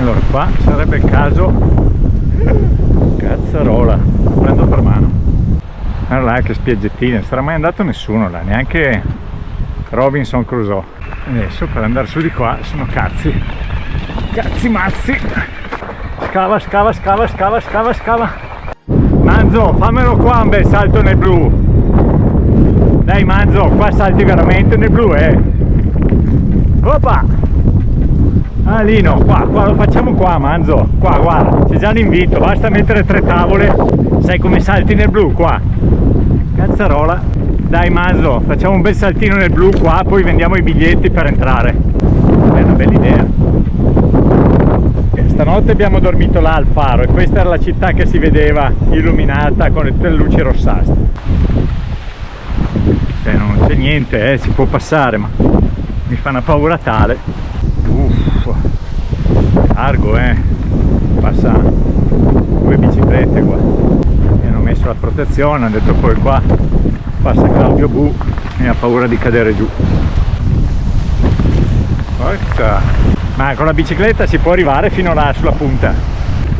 Allora qua sarebbe il caso, cazzarola, prendo per mano. Allora là che spiaggettina, non sarà mai andato nessuno là, neanche Robinson Crusoe. Adesso per andare su di qua sono cazzi mazzi. Scava, scava, scava, scava, scava, scava. Manzo, fammelo qua un bel salto nel blu. Dai Manzo, qua salti veramente nel blu, Oppa! Ah Lino, qua lo facciamo qua Manzo. Qua, guarda, c'è già l'invito, basta mettere 3 tavole. Sai come salti nel blu qua? Cazzarola. Dai Manzo, facciamo un bel saltino nel blu qua, poi vendiamo i biglietti per entrare. È una bella idea. Stanotte abbiamo dormito là al faro e questa era la città che si vedeva illuminata con tutte le luci rossastre. Non c'è niente, si può passare, ma mi fa una paura tale. Largo, passa 2 biciclette qua. Mi hanno messo la protezione, hanno detto poi qua passa Claudio Bu e ha paura di cadere giù. Forza! Ma con la bicicletta si può arrivare fino là sulla punta.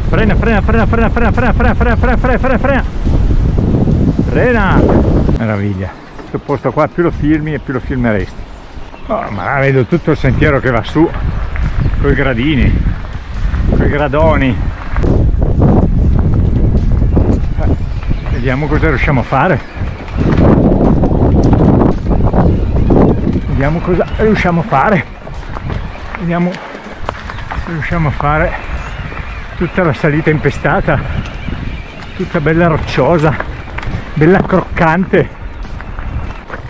Frena, frena, frena, frena, frena, frena, frena, frena, frena, frena, frena, frena. Frena! Meraviglia. Questo posto qua più lo filmi e più lo filmeresti. Oh, ma vedo tutto il sentiero che va su, coi gradini, coi gradoni. Vediamo cosa riusciamo a fare. Vediamo cosa riusciamo a fare. Vediamo se riusciamo a fare tutta la salita impestata, tutta bella rocciosa, bella croccante.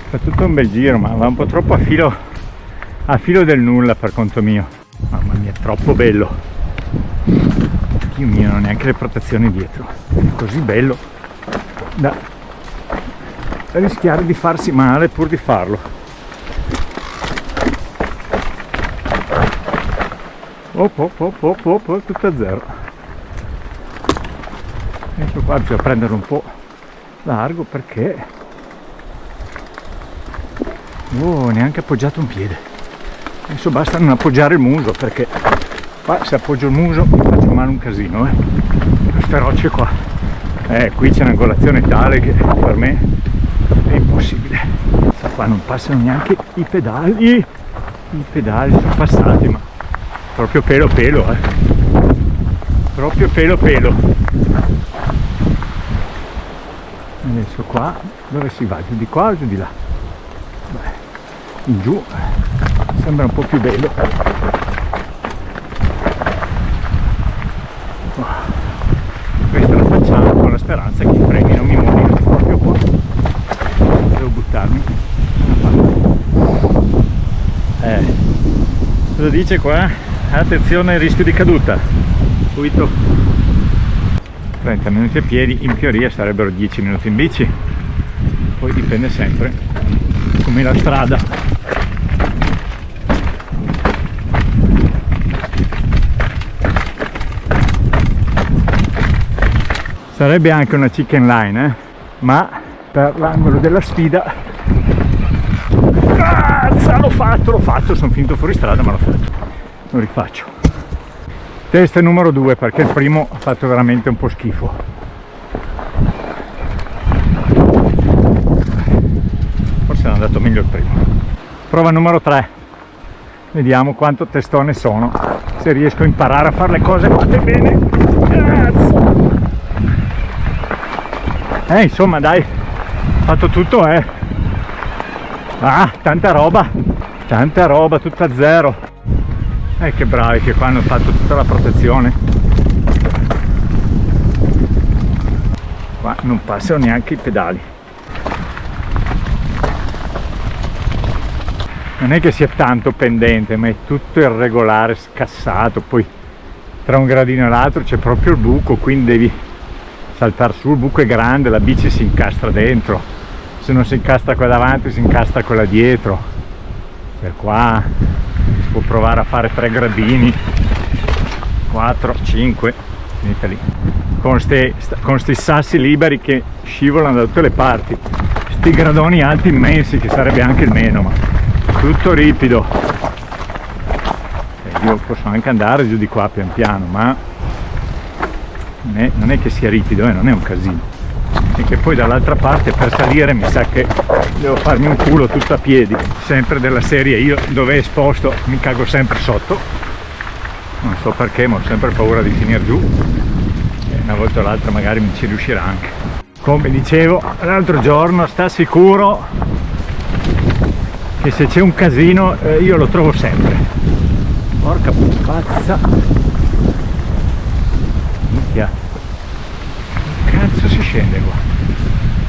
Fa tutto un bel giro, ma va un po' troppo a filo del nulla per conto mio. Mamma mia, troppo bello. Dio mio, non ho neanche le protezioni dietro. È così bello da rischiare di farsi male pur di farlo. Tutto a zero. Ecco qua, bisogna prendere un po' largo perché neanche appoggiato un piede. Adesso basta non appoggiare il muso, perché qua se appoggio il muso mi faccio male un casino, queste rocce qua. Qui c'è un'angolazione tale che per me è impossibile. Qua non passano neanche i pedali sono passati, ma proprio pelo, proprio pelo. Adesso qua dove si va? Giù di qua o giù di là? In giù sembra un po' più bello. Questa la facciamo con la speranza che i freni non mi muoiono proprio qua. Devo buttarmi. Cosa dice qua? Attenzione, rischio di caduta. Subito. 30 minuti a piedi, in teoria sarebbero 10 minuti in bici. Poi dipende sempre come la strada. Sarebbe anche una chicken line, ma per l'angolo della sfida l'ho fatto, sono finito fuori strada, ma l'ho fatto. Lo rifaccio. Test numero 2, perché il primo ha fatto veramente un po' schifo. Forse è andato meglio il primo. Prova numero 3. Vediamo quanto testone sono, se riesco a imparare a fare le cose fatte bene. Cazzo! Insomma dai, ho fatto tutto, tanta roba, tutta a zero. Che bravi che qua hanno fatto tutta la protezione. Qua non passano neanche i pedali. Non è che sia tanto pendente, ma è tutto irregolare, scassato. Poi tra un gradino e l'altro c'è proprio il buco, quindi devi saltare su. Il buco è grande, la bici si incastra dentro. Se non si incastra quella davanti, si incastra quella dietro. Per qua si può provare a fare 3 gradini, 4, 5, finita lì, con sti sassi liberi che scivolano da tutte le parti, sti gradoni alti immensi, che sarebbe anche il meno, ma tutto ripido. io posso anche andare giù di qua pian piano, ma non è che sia ripido, non è un casino. E che poi dall'altra parte per salire mi sa che devo farmi un culo tutto a piedi, sempre della serie io dove è esposto mi cago sempre sotto, non so perché, ma ho sempre paura di finire giù e una volta o l'altra magari mi ci riuscirà anche. Come dicevo l'altro giorno, sta sicuro che se c'è un casino io lo trovo sempre. Porca puttazza, minchia, cazzo si scende qua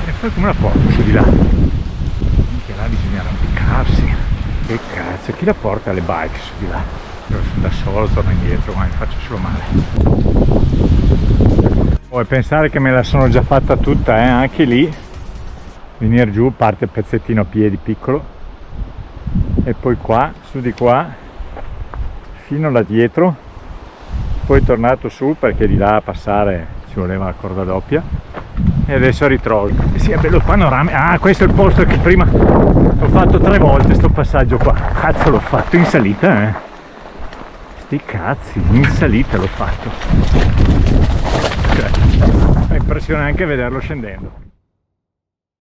e poi come la porto su di là? Minchia, là bisogna arrampicarsi, che cazzo, chi la porta alle bike su di là? Io sono da solo, torno indietro, ma mi faccio solo male. Poi pensare che me la sono già fatta tutta, anche lì venire giù, parte il pezzettino a piedi piccolo e poi qua, su di qua fino là dietro, poi tornato su perché di là a passare ci voleva la corda doppia e adesso ritrovo. Sì, è bello il panorama. Questo è il posto che prima ho fatto 3 volte sto passaggio qua. Cazzo, l'ho fatto in salita, sti cazzi, in salita l'ho fatto, cioè, è impressionante anche vederlo scendendo.